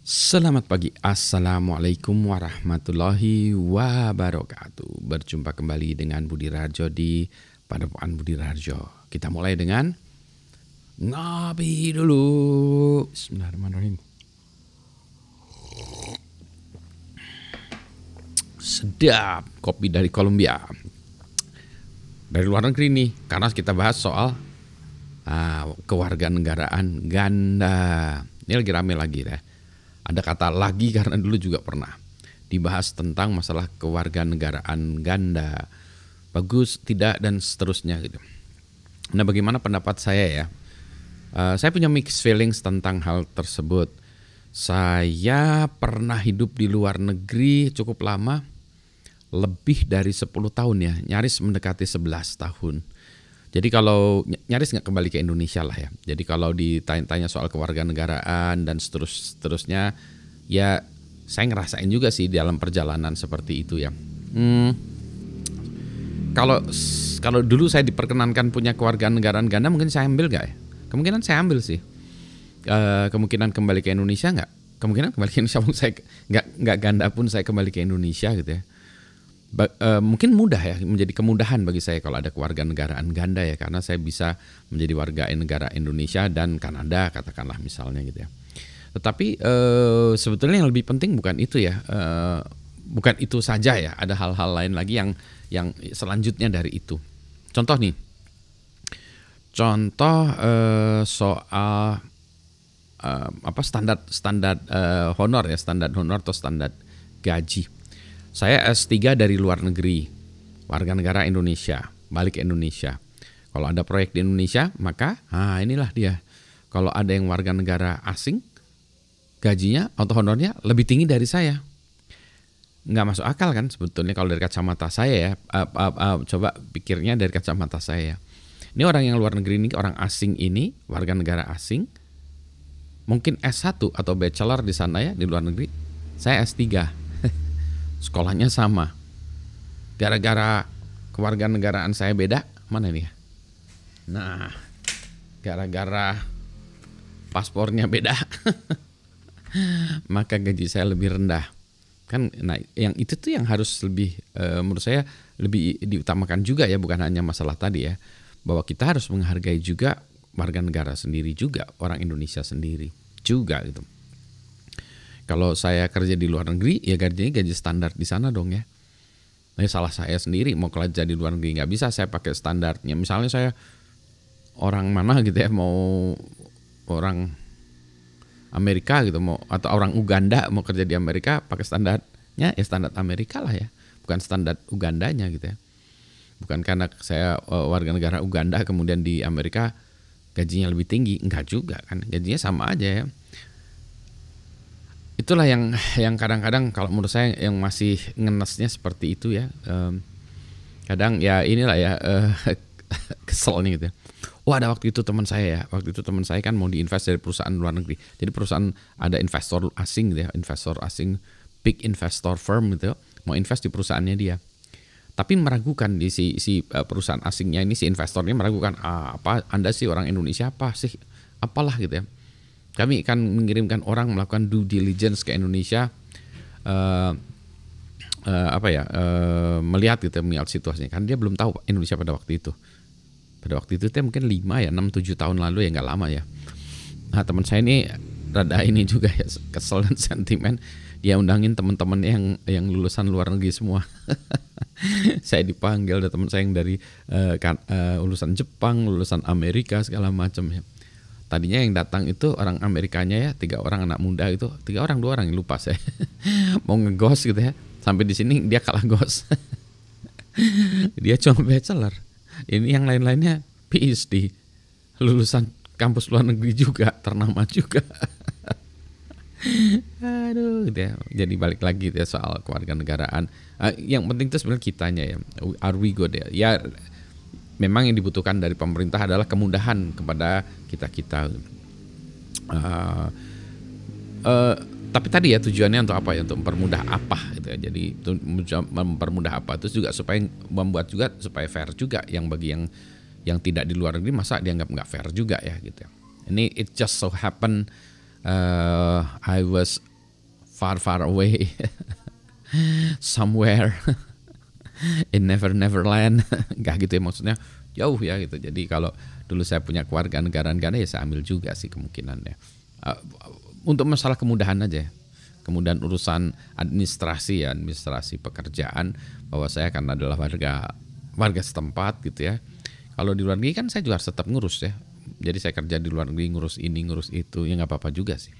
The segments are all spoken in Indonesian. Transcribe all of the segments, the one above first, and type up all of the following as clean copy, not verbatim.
Selamat pagi, Assalamualaikum warahmatullahi wabarakatuh. Berjumpa kembali dengan Budi Rarjo di Padepokan Budi Rarjo. Kita mulai dengan ngopi dulu. Bismillahirrahmanirrahim. Sedap, kopi dari Kolombia. Dari luar negeri nih, karena kita bahas soal kewarganegaraan ganda. Ini lagi rame lagi deh. Ada kata lagi karena dulu juga pernah dibahas tentang masalah kewarganegaraan ganda. Bagus, tidak, dan seterusnya gitu. Nah, bagaimana pendapat saya ya? Saya punya mixed feelings tentang hal tersebut. Saya pernah hidup di luar negeri cukup lama, lebih dari 10 tahun ya, nyaris mendekati 11 tahun. Jadi kalau nyaris nggak kembali ke Indonesia lah ya. Jadi kalau ditanya soal kewarganegaraan dan seterusnya, ya saya ngerasain juga sih dalam perjalanan seperti itu ya. Kalau dulu saya diperkenankan punya kewarganegaraan ganda, mungkin saya ambil nggak ya? Kemungkinan saya ambil sih. Kemungkinan kembali ke Indonesia nggak? Kemungkinan kembali ke Indonesia, saya nggak ganda pun saya kembali ke Indonesia gitu ya. Mungkin mudah ya, menjadi kemudahan bagi saya kalau ada kewarganegaraan ganda ya, karena saya bisa menjadi warga negara Indonesia dan Kanada katakanlah misalnya gitu ya. Tetapi sebetulnya yang lebih penting bukan itu ya, bukan itu saja ya, ada hal-hal lain lagi yang selanjutnya dari itu. Contoh nih, soal standar honor ya, standar honor atau standar gaji. Saya S3 dari luar negeri, warga negara Indonesia, balik ke Indonesia. Kalau ada proyek di Indonesia, maka inilah dia. Kalau ada yang warga negara asing, gajinya atau honornya lebih tinggi dari saya. Nggak masuk akal kan sebetulnya kalau dari kacamata saya ya. Coba pikirnya dari kacamata saya ya. Ini orang yang luar negeri ini, orang asing ini, warga negara asing, mungkin S1 atau bachelor di sana ya, di luar negeri. Saya S3. Sekolahnya sama. Gara-gara kewarganegaraan saya beda, mana nih? Nah, gara-gara paspornya beda, maka gaji saya lebih rendah. Kan, nah, yang itu tuh yang harus lebih, menurut saya lebih diutamakan juga ya, bukan hanya masalah tadi ya, bahwa kita harus menghargai juga warga negara sendiri juga, orang Indonesia sendiri juga gitu. Kalau saya kerja di luar negeri, ya gajinya gaji standar di sana dong ya. Nah, salah saya sendiri mau kerja di luar negeri, nggak bisa saya pakai standarnya. Misalnya saya orang mana gitu ya, mau orang Amerika gitu, mau atau orang Uganda mau kerja di Amerika, pakai standarnya ya standar Amerika lah ya, bukan standar Ugandanya gitu ya. Bukan karena saya warga negara Uganda kemudian di Amerika gajinya lebih tinggi, enggak juga kan, gajinya sama aja ya. Itulah yang kadang-kadang kalau menurut saya yang masih ngenesnya seperti itu ya. Kadang ya inilah ya, kesel nih gitu ya. Ada waktu itu teman saya kan mau diinvest dari perusahaan luar negeri. Jadi perusahaan ada investor asing gitu ya, investor asing, big investor firm gitu ya, mau invest di perusahaannya dia. Tapi meragukan di si perusahaan asingnya ini, si investornya meragukan, apa Anda sih orang Indonesia apa sih? Apalah gitu ya. Kami akan mengirimkan orang melakukan due diligence ke Indonesia, melihat situasinya. Kan dia belum tahu Indonesia pada waktu itu. Pada waktu itu mungkin 6-7 tahun lalu ya, nggak lama ya. Nah, teman saya ini rada ini juga ya, kesel dan sentimen. Dia undangin teman-teman yang lulusan luar negeri semua. Saya dipanggil, ada teman saya yang dari lulusan Jepang, lulusan Amerika segala macam ya. Tadinya yang datang itu orang Amerikanya ya, 3 orang anak muda itu, 3 orang 2 orang yang lupa saya. Mau ngegos gitu ya. Sampai di sini dia kalah gos. Dia cuma bachelor. Ini yang lain-lainnya PhD. Lulusan kampus luar negeri juga, ternama juga. Aduh gitu ya. Jadi balik lagi ya soal kewarganegaraan. Yang penting itu sebenarnya kitanya ya. Are we good ya? Ya memang yang dibutuhkan dari pemerintah adalah kemudahan kepada kita-kita. Tapi tadi ya tujuannya untuk apa ya? Untuk mempermudah apa gitu ya. Jadi mempermudah apa itu juga supaya membuat juga supaya fair juga, yang bagi yang tidak di luar negeri masa dianggap nggak fair juga ya gitu ya. Ini it just so happen I was far far away somewhere in Neverland. Enggak gitu ya, maksudnya jauh ya gitu. Jadi kalau dulu saya punya keluarga negara-negara ya saya ambil juga sih kemungkinannya. Untuk masalah kemudahan aja, kemudahan urusan administrasi ya, administrasi pekerjaan, bahwa saya kan adalah warga setempat gitu ya. Kalau di luar negeri kan saya juga harus tetap ngurus ya. Jadi saya kerja di luar negeri, ngurus ini ngurus itu, ya nggak apa-apa juga sih.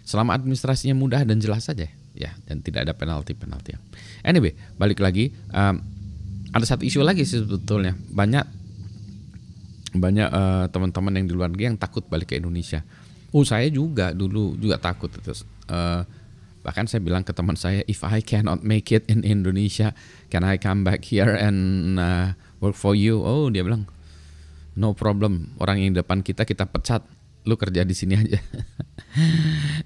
Selama administrasinya mudah dan jelas saja ya, dan tidak ada penalti. Anyway, balik lagi, ada satu isu lagi sih sebetulnya. Banyak teman-teman yang di luar negeri yang takut balik ke Indonesia. Saya juga dulu juga takut. Terus bahkan saya bilang ke teman saya, if I cannot make it in Indonesia, can I come back here and work for you? Oh, dia bilang no problem. Orang yang di depan kita pecat, lu kerja di sini aja.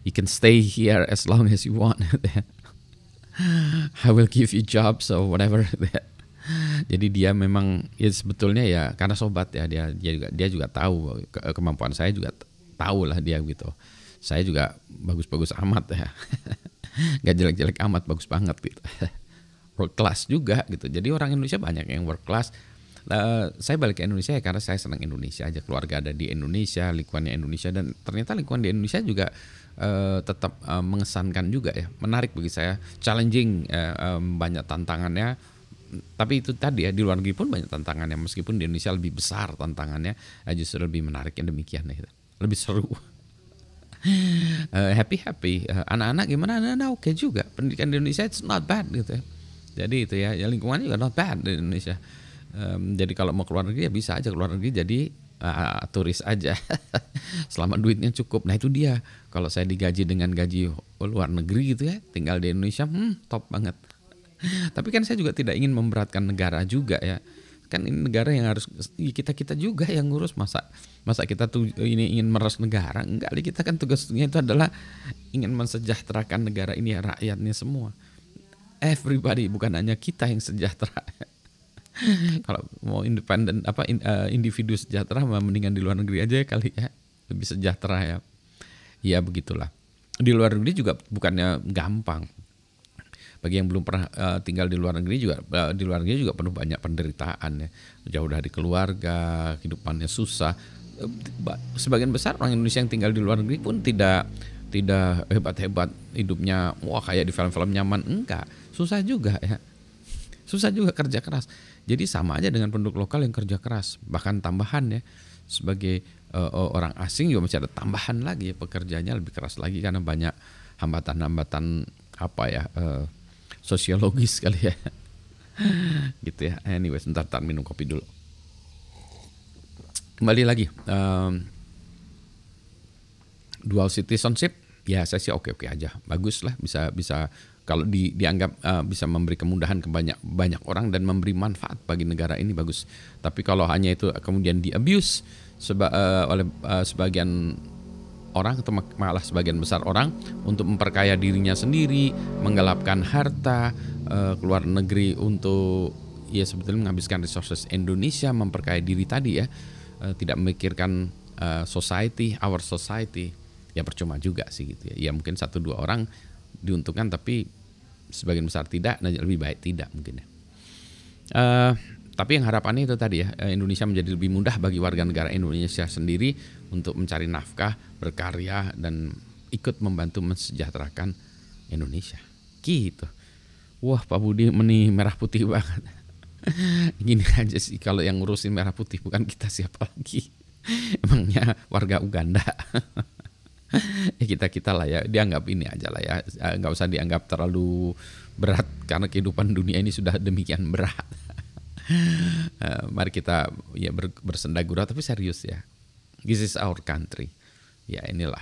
You can stay here as long as you want. I will give you jobs or whatever. Jadi dia memang ya sebetulnya ya karena sobat ya, dia juga tahu kemampuan saya, juga tahu lah dia gitu. Saya juga bagus-bagus amat ya. Gak jelek-jelek amat, bagus banget gitu. World class juga gitu. Jadi orang Indonesia banyak yang world class. Saya balik ke Indonesia ya karena saya senang Indonesia aja, keluarga ada di Indonesia, lingkungannya Indonesia, dan ternyata lingkungan di Indonesia juga tetap mengesankan juga ya, menarik bagi saya, challenging, banyak tantangannya. Tapi itu tadi ya, di luar negeri pun banyak tantangannya, meskipun di Indonesia lebih besar tantangannya, justru lebih menarik yang demikian ya, lebih seru. Happy. Anak-anak gimana? Anak-anak oke juga, pendidikan di Indonesia it's not bad gitu ya. Jadi itu ya lingkungannya juga not bad di Indonesia. Jadi kalau mau keluar negeri ya bisa aja keluar negeri jadi turis aja. Selama duitnya cukup. Nah itu dia, kalau saya digaji dengan gaji luar negeri gitu ya, tinggal di Indonesia top banget. Tapi kan saya juga tidak ingin memberatkan negara juga ya. Kan ini negara yang harus kita juga yang ngurus. Masa kita tuh ini ingin meres negara? Enggak, kita kan tugasnya itu adalah ingin mensejahterakan negara ini ya, rakyatnya semua. Everybody, bukan hanya kita yang sejahtera. Kalau mau independen individu sejahtera, mendingan di luar negeri aja kali ya, lebih sejahtera ya. Ya begitulah. Di luar negeri juga bukannya gampang. Bagi yang belum pernah tinggal di luar negeri juga, di luar negeri juga penuh banyak penderitaan ya. Jauh dari keluarga, kehidupannya susah. Sebagian besar orang Indonesia yang tinggal di luar negeri pun tidak hebat-hebat hidupnya, wah kayak di film-film nyaman, enggak. Susah juga ya. Susah juga, kerja keras. Jadi sama aja dengan penduduk lokal yang kerja keras. Bahkan tambahan ya, sebagai orang asing juga masih ada tambahan lagi ya, pekerjaannya lebih keras lagi karena banyak hambatan-hambatan sosiologis kali ya. Gitu ya. Anyway, sebentar minum kopi dulu. Kembali lagi, dual citizenship ya saya sih oke aja, bagus lah, bisa kalau dianggap bisa memberi kemudahan ke banyak orang dan memberi manfaat bagi negara ini, bagus. Tapi kalau hanya itu kemudian di-abuse oleh sebagian orang atau malah sebagian besar orang untuk memperkaya dirinya sendiri, menggelapkan harta, keluar negeri untuk ya sebetulnya menghabiskan resources Indonesia, memperkaya diri tadi ya, tidak memikirkan our society, ya percuma juga sih gitu ya. Ya mungkin 1-2 orang diuntungkan tapi sebagian besar tidak, nah lebih baik tidak mungkin ya. Tapi yang harapannya itu tadi ya, Indonesia menjadi lebih mudah bagi warga negara Indonesia sendiri untuk mencari nafkah, berkarya, dan ikut membantu mensejahterakan Indonesia. Gitu. Wah, Pak Budi meni merah putih banget. Gini aja sih, kalau yang ngurusin merah putih bukan kita, siapa lagi? Emangnya warga Uganda. Ya kita lah ya, dianggap ini aja lah ya, nggak usah dianggap terlalu berat karena kehidupan dunia ini sudah demikian berat. Mari kita ya bersenda gurau tapi serius ya. This is our country. Ya inilah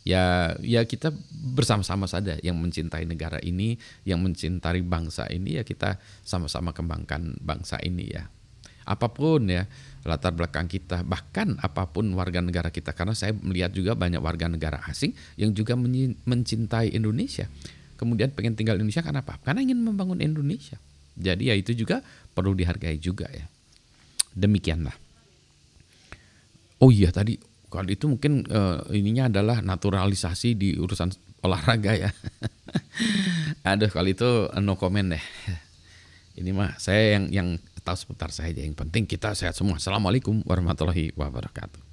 ya kita bersama-sama saja yang mencintai negara ini, yang mencintai bangsa ini, ya kita sama-sama kembangkan bangsa ini ya. Apapun ya latar belakang kita, bahkan apapun warga negara kita, karena saya melihat juga banyak warga negara asing yang juga mencintai Indonesia, kemudian pengen tinggal di Indonesia karena apa? Karena ingin membangun Indonesia. Jadi ya itu juga perlu dihargai juga ya. Demikianlah. Oh iya tadi Kalau itu mungkin ininya adalah naturalisasi di urusan olahraga ya. Aduh, kalau itu no comment deh. Ini mah saya yang tahu seputar saya aja. Yang penting kita sehat semua. Assalamualaikum warahmatullahi wabarakatuh.